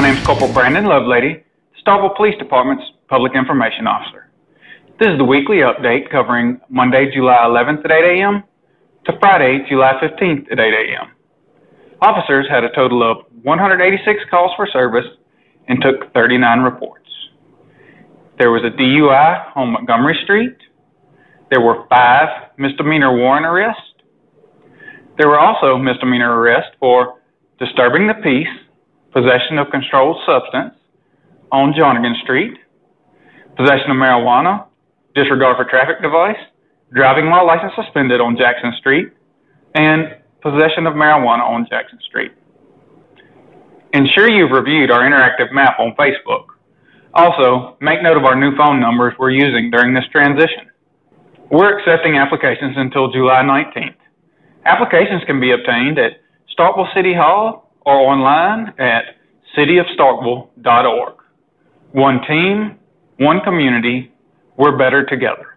name is Corporal Brandon Lovelady, Starkville Police Department's Public Information Officer. This is the weekly update covering Monday, July 11th at 8 a.m. to Friday, July 15th at 8 a.m. Officers had a total of 186 calls for service and took 39 reports. There was a DUI on Montgomery Street. There were 5 misdemeanor warrant arrests. There were also misdemeanor arrests for disturbing the peace, possession of controlled substance on Jonigan Street, possession of marijuana, disregard for traffic device, driving while license suspended on Jackson Street, and possession of marijuana on Jackson Street. Ensure you've reviewed our interactive map on Facebook. Also, make note of our new phone numbers we're using during this transition. We're accepting applications until July 19th. Applications can be obtained at Starkville City Hall or online at cityofstarkville.org. One team, one community, we're better together.